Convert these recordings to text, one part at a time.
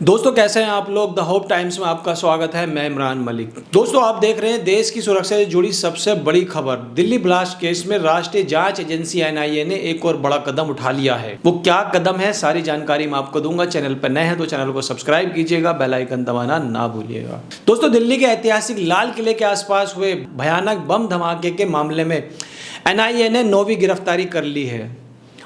दोस्तों कैसे हैं आप लोग। द होप टाइम्स में आपका स्वागत है। मैं इमरान मलिक। दोस्तों आप देख रहे हैं देश की सुरक्षा से जुड़ी सबसे बड़ी खबर। दिल्ली ब्लास्ट केस में राष्ट्रीय जांच एजेंसी एनआईए ने एक और बड़ा कदम उठा लिया है। वो क्या कदम है, सारी जानकारी मैं आपको दूंगा। चैनल पर नए हैं तो चैनल को सब्सक्राइब कीजिएगा, बेल आइकन दबाना ना भूलिएगा। दोस्तों दिल्ली के ऐतिहासिक लाल किले के आसपास हुए भयानक बम धमाके के मामले में एनआईए ने 9वीं गिरफ्तारी कर ली है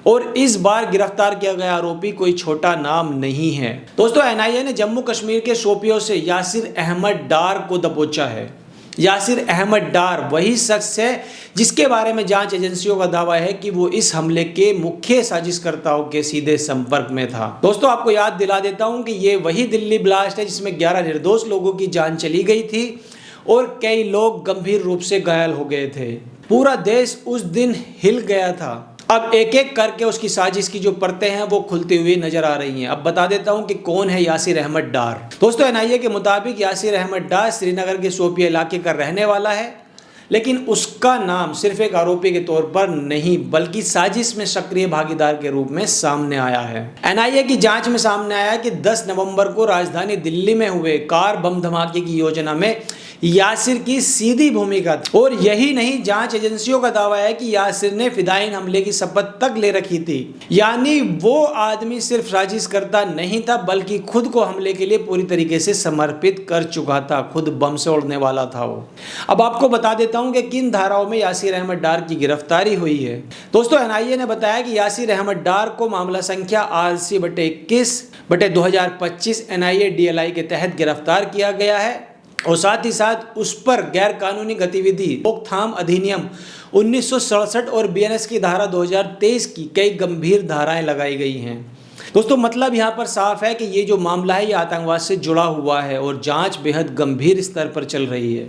और इस बार गिरफ्तार किया गया आरोपी कोई छोटा नाम नहीं है। दोस्तों एनआईए ने जम्मू कश्मीर के शोपियों से यासिर अहमद डार को दबोचा है। यासिर अहमद डार वही शख्स है जिसके बारे में जांच एजेंसियों का दावा है कि वो इस हमले के मुख्य साजिशकर्ताओं के सीधे संपर्क में था। दोस्तों आपको याद दिला देता हूं कि ये वही दिल्ली ब्लास्ट है जिसमें 11 निर्दोष लोगों की जान चली गई थी और कई लोग गंभीर रूप से घायल हो गए थे। पूरा देश उस दिन हिल गया था। अब एक एक करके उसकी साजिश की जो परतें हैं वो खुलती हुई नजर आ रही हैं। अब बता देता हूं कि कौन है यासिर अहमद डार। दोस्तों एनआईए के मुताबिक यासिर अहमद डार श्रीनगर के शोपिया इलाके का रहने वाला है, लेकिन उसका नाम सिर्फ एक आरोपी के तौर पर नहीं बल्कि साजिश में सक्रिय भागीदार के रूप में सामने आया है। एनआईए की जांच में सामने आया कि 10 नवंबर को राजधानी दिल्ली में हुए कार बम धमाके की योजना में यासिर की सीधी भूमिका थी। और यही नहीं, जांच एजेंसियों का दावा है कि यासिर ने फिदायीन हमले की शपथ तक ले रखी थी। यानी वो आदमी सिर्फ साजिश करता नहीं था बल्कि खुद को हमले के लिए पूरी तरीके से समर्पित कर चुका था। खुद बम से उड़ने वाला था वो। अब आपको बता देता हूं कि किन धाराओं में यासिर अहमद डार की गिरफ्तारी हुई है। दोस्तों एनआईए ने बताया कि यासिर अहमद डार को मामला संख्या RC/21/2025 एनआईए DLI के तहत गिरफ्तार किया गया है और साथ ही साथ उस पर गैर कानूनी गतिविधि रोकथाम अधिनियम 1967 और BNS की धारा 2023 की कई गंभीर धाराएं लगाई गई हैं। दोस्तों मतलब यहाँ पर साफ है कि ये जो मामला है ये आतंकवाद से जुड़ा हुआ है और जांच बेहद गंभीर स्तर पर चल रही है।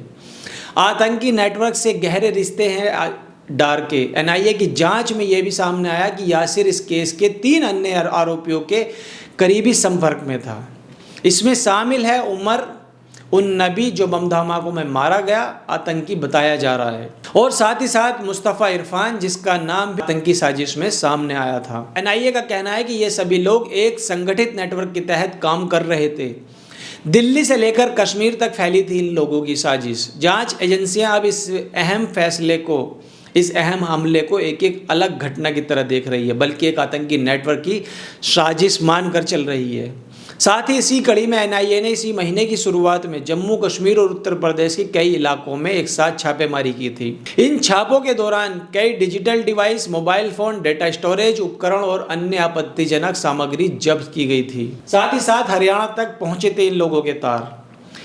आतंकी नेटवर्क से गहरे रिश्ते हैं डार के। एनआईए की जांच में यह भी सामने आया कि यासिर इस केस के 3 अन्य आरोपियों के करीबी संपर्क में था। इसमें शामिल है उमर उन नबी जो बम धमाकों में मारा गया आतंकी बताया जा रहा है, और साथ ही साथ मुस्तफ़ा इरफान जिसका नाम भी आतंकी साजिश में सामने आया था। एनआईए का कहना है कि ये सभी लोग एक संगठित नेटवर्क के तहत काम कर रहे थे। दिल्ली से लेकर कश्मीर तक फैली थी इन लोगों की साजिश। जांच एजेंसियां अब इस अहम हमले को एक एक अलग घटना की तरह देख रही है बल्कि एक आतंकी नेटवर्क की साजिश मानकर चल रही है। साथ ही इसी कड़ी में एनआईए ने इसी महीने की शुरुआत में जम्मू कश्मीर और उत्तर प्रदेश के कई इलाकों में एक साथ छापेमारी की थी। इन छापों के दौरान कई digital device, mobile phone, data storage उपकरण और अन्य आपत्तिजनक सामग्री जब्त की गई थी। साथ ही साथ हरियाणा तक पहुंचे थे इन लोगों के तार।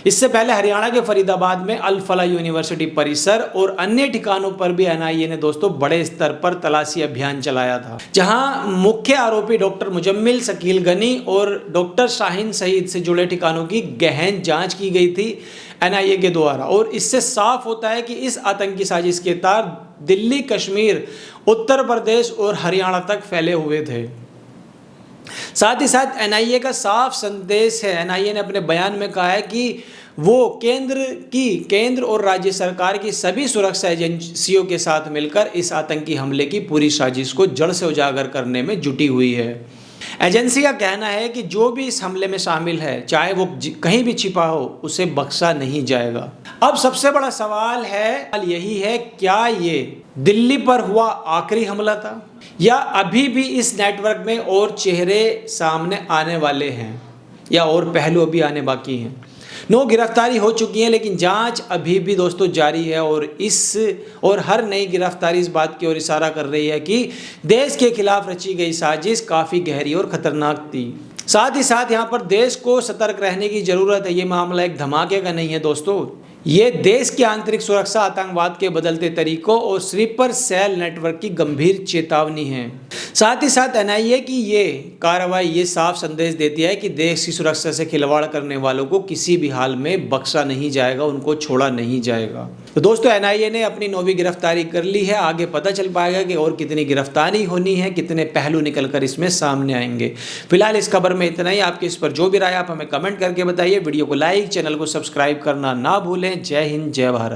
इससे पहले हरियाणा के फरीदाबाद में अल फलाह यूनिवर्सिटी परिसर और अन्य ठिकानों पर भी एनआईए ने दोस्तों बड़े स्तर पर तलाशी अभियान चलाया था, जहां मुख्य आरोपी डॉक्टर मुजम्मिल, शकील गनी और डॉक्टर शाहीन सईद से जुड़े ठिकानों की गहन जांच की गई थी एनआईए के द्वारा। और इससे साफ होता है कि इस आतंकी साजिश के तार दिल्ली, कश्मीर, उत्तर प्रदेश और हरियाणा तक फैले हुए थे। साथ ही साथ एनआईए का साफ संदेश है। एनआईए ने अपने बयान में कहा है कि वो केंद्र और राज्य सरकार की सभी सुरक्षा एजेंसियों के साथ मिलकर इस आतंकी हमले की पूरी साजिश को जड़ से उजागर करने में जुटी हुई है। एजेंसी का कहना है कि जो भी इस हमले में शामिल है, चाहे वो कहीं भी छिपा हो, उसे बख्शा नहीं जाएगा। अब सबसे बड़ा सवाल यही है, क्या ये दिल्ली पर हुआ आखिरी हमला था या अभी भी इस नेटवर्क में और चेहरे सामने आने वाले हैं या और पहलू भी आने बाकी हैं। 9 गिरफ्तारी हो चुकी है लेकिन जांच अभी भी दोस्तों जारी है और हर नई गिरफ्तारी इस बात की ओर इशारा कर रही है कि देश के खिलाफ रची गई साजिश काफ़ी गहरी और खतरनाक थी। साथ ही साथ यहाँ पर देश को सतर्क रहने की ज़रूरत है। ये मामला एक धमाके का नहीं है दोस्तों, ये देश की आंतरिक सुरक्षा, आतंकवाद के बदलते तरीकों और स्लीपर सेल नेटवर्क की गंभीर चेतावनी है। साथ ही साथ एनआईए की ये कार्रवाई ये साफ संदेश देती है कि देश की सुरक्षा से खिलवाड़ करने वालों को किसी भी हाल में बख्शा नहीं जाएगा, उनको छोड़ा नहीं जाएगा। तो दोस्तों एनआईए ने अपनी 9वीं गिरफ्तारी कर ली है। आगे पता चल पाएगा कि और कितनी गिरफ्तारी होनी है, कितने पहलू निकलकर इसमें सामने आएंगे। फिलहाल इस खबर में इतना ही। आपकी इस पर जो भी राय आप हमें कमेंट करके बताइए। वीडियो को लाइक, चैनल को सब्सक्राइब करना ना भूलें। जय हिंद, जय भारत।